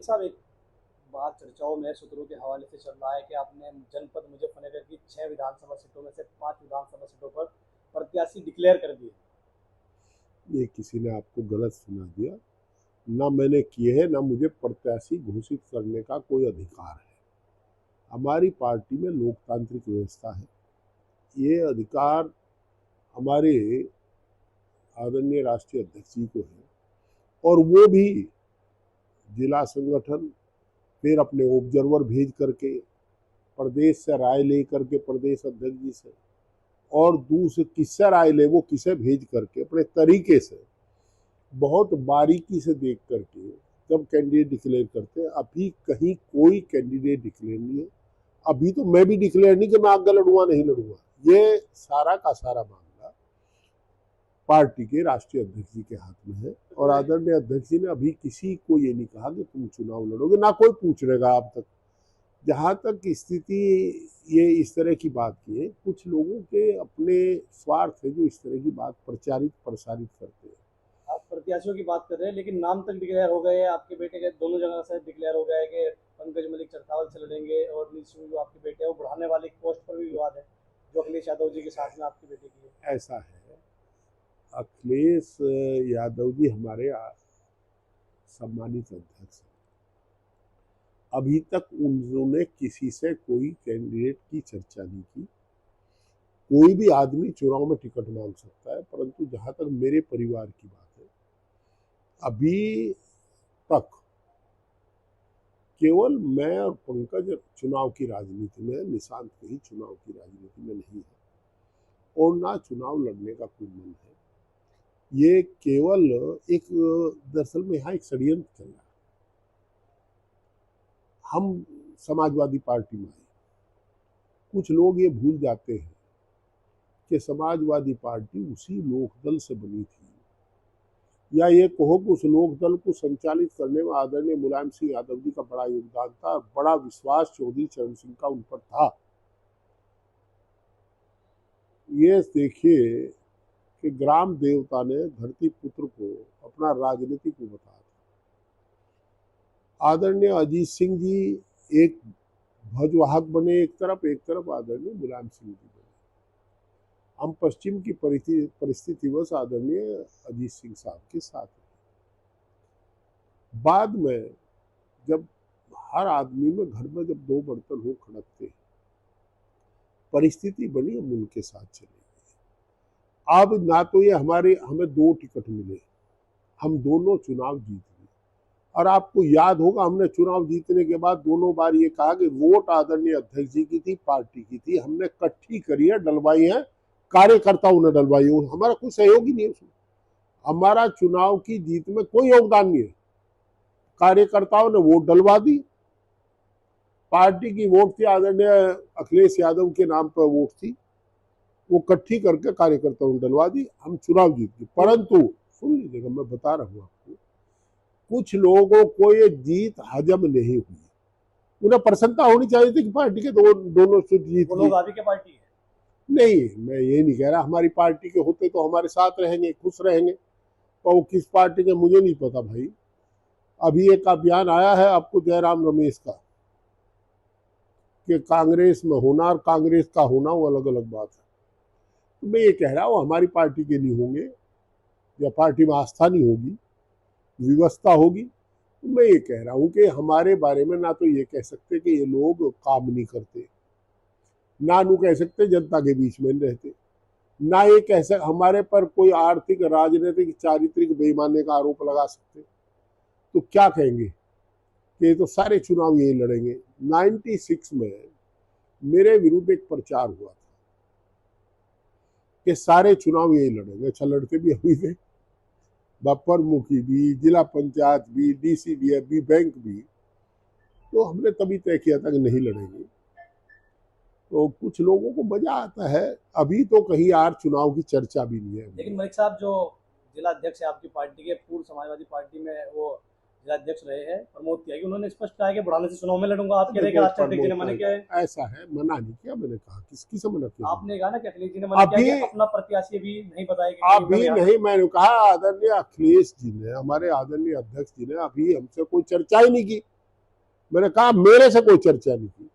मलिक साहब, एक बात चर्चाओं में सूत्रों के हवाले से चल रहा है कि आपने जनपद मुजफ्फरनगर की 6 विधानसभा सीटों में से 5 विधानसभा सीटों पर प्रत्याशी डिक्लेयर कर दिए। ये किसी ने आपको गलत सुना दिया। ना मैंने किए हैं, ना मुझे प्रत्याशी घोषित करने का कोई अधिकार है। हमारी पार्टी में लोकतांत्रिक व्यवस्था है। ये अधिकार हमारे आदरणीय राष्ट्रीय अध्यक्ष जी को है, और वो भी जिला संगठन फिर अपने ऑब्जर्वर भेज करके प्रदेश से राय ले करके प्रदेश अध्यक्ष जी से, और दूसरे किससे राय ले वो किसे भेज करके अपने तरीके से बहुत बारीकी से देख करके जब कैंडिडेट डिक्लेयर करते हैं। अभी कहीं कोई कैंडिडेट डिक्लेयर नहीं है। अभी तो मैं भी डिक्लेयर नहीं कि मैं आगे लड़ूंगा नहीं लड़ूंगा। ये सारा का सारा मामला पार्टी के राष्ट्रीय अध्यक्ष जी के हाथ में है, और आदरणीय अध्यक्ष जी ने अभी किसी को ये नहीं कहा कि तुम चुनाव लड़ोगे, ना कोई पूछ रहेगा अब तक। जहाँ तक स्थिति ये इस तरह की बात की है, कुछ लोगों के अपने स्वार्थ है जो इस तरह की बात प्रचारित प्रसारित करते हैं। आप प्रत्याशियों की बात कर रहे हैं, लेकिन नाम तक डिक्लेयर हो गए हैं। आपके बेटे के दोनों जगह से डिक्लेयर हो गया है कि पंकज मलिक चरथावल से लड़ेंगे, और नीतीश जो आपके बेटे है वो बढ़ाने वाले पोस्ट पर भी विवाद है जो अखिलेश यादव जी के साथ में आपके बेटे की है। ऐसा है, अखिलेश यादव जी हमारे सम्मानित अध्यक्ष हैं। अभी तक उन्होंने किसी से कोई कैंडिडेट की चर्चा नहीं की। कोई भी आदमी चुनाव में टिकट मांग सकता है, परंतु जहां तक मेरे परिवार की बात है, अभी तक केवल मैं और पंकज चुनाव की राजनीति में, निशांत कहीं चुनाव की राजनीति में नहीं है, और ना चुनाव लड़ने का कोई मन है। ये केवल एक, दरअसल में यहाँ एक षड्यंत्र चल रहा है। हम समाजवादी पार्टी में आए, कुछ लोग ये भूल जाते हैं कि समाजवादी पार्टी उसी लोकदल से बनी थी, या ये कहो कि उस लोकदल को संचालित करने में आदरणीय मुलायम सिंह यादव जी का बड़ा योगदान था, बड़ा विश्वास चौधरी चरण सिंह का उन पर था। ये देखिए कि ग्राम देवता ने धरती पुत्र को अपना राजनीतिक को बताया। आदरणीय अजीत सिंह जी एक ध्वजवाहक बने एक तरफ आदरणीय मुलायम सिंह जी बने। हम पश्चिम की परिस्थिति बस आदरणीय अजीत सिंह साहब के साथ हैं। बाद में जब हर आदमी में घर में जब दो बर्तन हो खड़कते, परिस्थिति बनी, हम उनके साथ चले गए। अब ना तो ये हमें 2 टिकट मिले, हम दोनों चुनाव जीत गए। और आपको याद होगा, हमने चुनाव जीतने के बाद दोनों बार ये कहा कि वोट आदरणीय अध्यक्ष जी की थी, पार्टी की थी, हमने इकट्ठी करी है, डलवाई है, कार्यकर्ताओं ने डलवाई हो, हमारा कोई सहयोग ही नहीं है उसमें। हमारा चुनाव की जीत में कोई योगदान नहीं है। कार्यकर्ताओं ने वोट डलवा दी। पार्टी की वोट थी, आदरणीय अखिलेश यादव के नाम पर वोट थी, वो इकट्ठी करके कार्यकर्ताओं ने डलवा दी, हम चुनाव जीत गए। परंतु सुन लीजिएगा, मैं बता रहा हूँ आपको, कुछ लोगों को ये जीत हजम नहीं हुई। उन्हें प्रसन्नता होनी चाहिए थी कि पार्टी के दोनों सीट जीत वो लोग आगे के पार्टी है। नहीं, मैं ये नहीं कह रहा, हमारी पार्टी के होते तो हमारे साथ रहेंगे, खुश रहेंगे। तो वो किस पार्टी के मुझे नहीं पता भाई। अभी एक अभियान आया है आपको जयराम रमेश का कि कांग्रेस में होना और कांग्रेस का होना वो अलग अलग बात है। तो मैं ये कह रहा हूँ हमारी पार्टी के नहीं होंगे, या पार्टी में आस्था नहीं होगी, व्यवस्था होगी। तो मैं ये कह रहा हूँ कि हमारे बारे में ना तो ये कह सकते कि ये लोग काम नहीं करते, ना नू कह सकते जनता के बीच में रहते, ना ये कह सकते हमारे पर कोई आर्थिक राजनीतिक चारित्रिक बेईमानी का आरोप लगा सकते। तो क्या कहेंगे कि ये तो सारे चुनाव यही लड़ेंगे। 96 में मेरे विरुद्ध एक प्रचार हुआ था कि सारे चुनाव यही लड़ेंगे। अच्छा, लड़ते भी अभी थे, प्रमुखी भी, जिला पंचायत भी, DCDF भी, बैंक भी। तो हमने तभी तय किया था कि नहीं लड़ेंगे। तो कुछ लोगों को मजा आता है। अभी तो कहीं यार चुनाव की चर्चा भी नहीं है। लेकिन मलिक साहब, जो जिला अध्यक्ष है आपकी पार्टी के, पूर्व समाजवादी पार्टी में वो जिला अध्यक्ष रहे हैं प्रमोद तिवारी, उन्होंने स्पष्ट कहा कि बुढ़ाने से चुनाव में लड़ूंगा। आप कह रहे हैं राष्ट्रीय अध्यक्ष जी ने मना किया है। ऐसा है, मना नहीं किया। मैंने कहा किसकी से मना किया? आपने कहा ना कि अखिलेश जी ने मना किया कि अपना प्रत्याशी भी नहीं बताएगा। अभी नहीं, मैंने कहा आदरणीय अखिलेश जी ने, हमारे आदरणीय अध्यक्ष जी ने अभी हमसे कोई चर्चा ही नहीं की। मैंने कहा मेरे से कोई चर्चा नहीं की।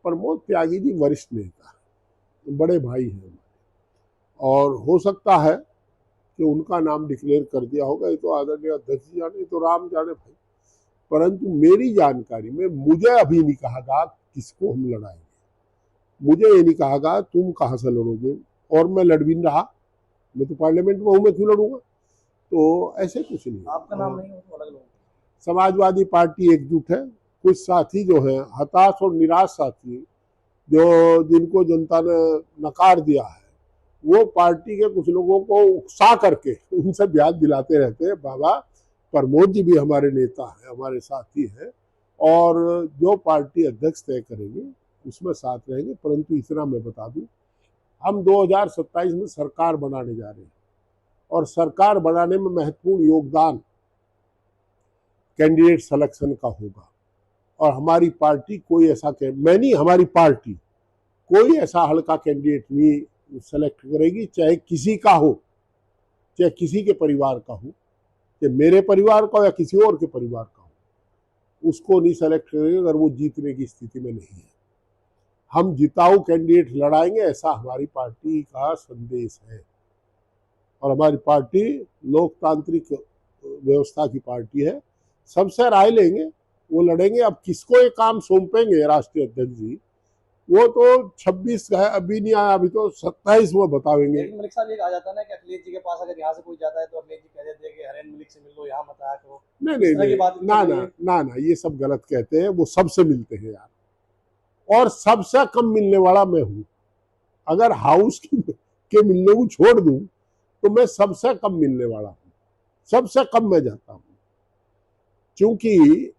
प्रमोद त्यागी जी वरिष्ठ नेता, बड़े भाई हैं, और हो सकता है कि उनका नाम डिक्लेयर कर दिया होगा, ये तो आदरणीय अध्यक्ष जी जाने, तो राम जाने भाई। परंतु मेरी जानकारी में मुझे अभी नहीं कहा गया किसको हम लड़ाएंगे, मुझे ये नहीं कहा गया तुम कहाँ से लड़ोगे, और मैं लड़ भी नहीं रहा, मैं तो पार्लियामेंट में हूँ, मैं क्यों लड़ूंगा। तो ऐसे कुछ नहीं, आपका नाम नहीं हो तो अलग लोग। समाजवादी पार्टी एकजुट है। कुछ साथी जो है हताश और निराश साथी, जो जिनको जनता ने नकार दिया है, वो पार्टी के कुछ लोगों को उकसा करके उनसे ब्याज दिलाते रहते हैं। बाबा प्रमोद जी भी हमारे नेता हैं, हमारे साथी हैं, और जो पार्टी अध्यक्ष तय करेंगे उसमें साथ रहेंगे। परंतु इतना मैं बता दूं, हम 2027 में सरकार बनाने जा रहे हैं, और सरकार बनाने में महत्वपूर्ण योगदान कैंडिडेट सिलेक्शन का होगा। और हमारी पार्टी कोई ऐसा, मैं नहीं, हमारी पार्टी कोई ऐसा हल्का कैंडिडेट नहीं सेलेक्ट करेगी, चाहे किसी का हो, चाहे किसी के परिवार का हो, चाहे मेरे परिवार का हो या किसी और के परिवार का हो, उसको नहीं सेलेक्ट करेगी अगर वो जीतने की स्थिति में नहीं है। हम जिताऊ कैंडिडेट लड़ाएंगे, ऐसा हमारी पार्टी का संदेश है। और हमारी पार्टी लोकतांत्रिक व्यवस्था की पार्टी है, सबसे राय लेंगे, वो लड़ेंगे। अब किसको ये काम सौंपेंगे राष्ट्रीय अध्यक्ष जी, वो तो 26 है, अभी नहीं आया, अभी तो 27 में बताएंगे। लेकिन मलिक साहब, ये कहा जाता है ना कि अखिलेश जी के पास अगर यहाँ से कोई जाता है तो अखिलेश जी कह देते हैं कि हरेन मलिक से मिल लो, यहाँ मत आया करो। नहीं नहीं नहीं, ना ना ना ना, ये सब गलत कहते हैं। वो सबसे मिलते हैं यार, और सबसे कम मिलने वाला मैं हूं। अगर हाउस के मिलने को छोड़ दूं तो मैं सबसे कम मिलने वाला हूं, सबसे कम मैं जाता हूं। क्योंकि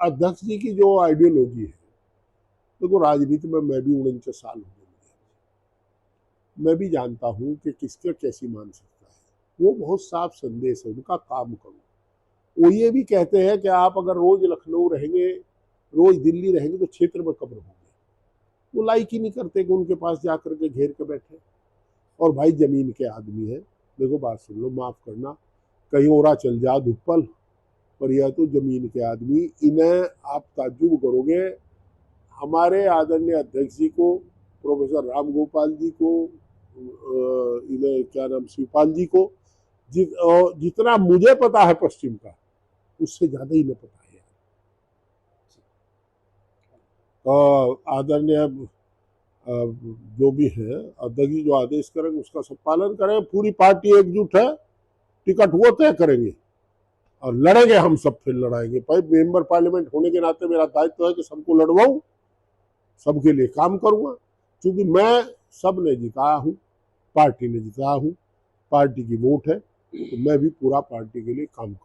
अध्यक्ष जी की जो आइडियोलॉजी है, देखो राजनीति में मैं भी 49 साल हो गए, मैं भी जानता हूं कि किसके कैसी मानसिकता है। वो बहुत साफ संदेश है, उनका काम करो। वो ये भी कहते हैं कि आप अगर रोज लखनऊ रहेंगे, रोज दिल्ली रहेंगे, तो क्षेत्र में कब रहोगे। वो लाइक ही नहीं करते कि उनके पास जाकर के घेर के बैठे। और भाई जमीन के आदमी है, देखो बात सुन लो, माफ करना, कहीं ओरा चल जा धुप्पल, पर यह तो जमीन के आदमी। इन्हें आप ताज्जुब करोगे, हमारे आदरणीय अध्यक्ष जी को, प्रोफेसर राम गोपाल जी को, इन्हें क्या नाम, शिवपाल जी को, जितना मुझे पता है पश्चिम का, उससे ज्यादा इन्हें पता है। आदरणीय जो भी है अध्यक्ष जी, जो आदेश करेंगे उसका सब पालन करें। पूरी पार्टी एकजुट है, टिकट वो तय करेंगे और लड़ेंगे, हम सब फिर लड़ाएंगे। भाई मेंबर पार्लियामेंट होने के नाते मेरा दायित्व है कि सबको लड़वाऊं, सबके लिए काम करूंगा। क्योंकि मैं सब ने जिताया हूं, पार्टी ने जिताया हूं, पार्टी की वोट है, तो मैं भी पूरा पार्टी के लिए काम करूँ।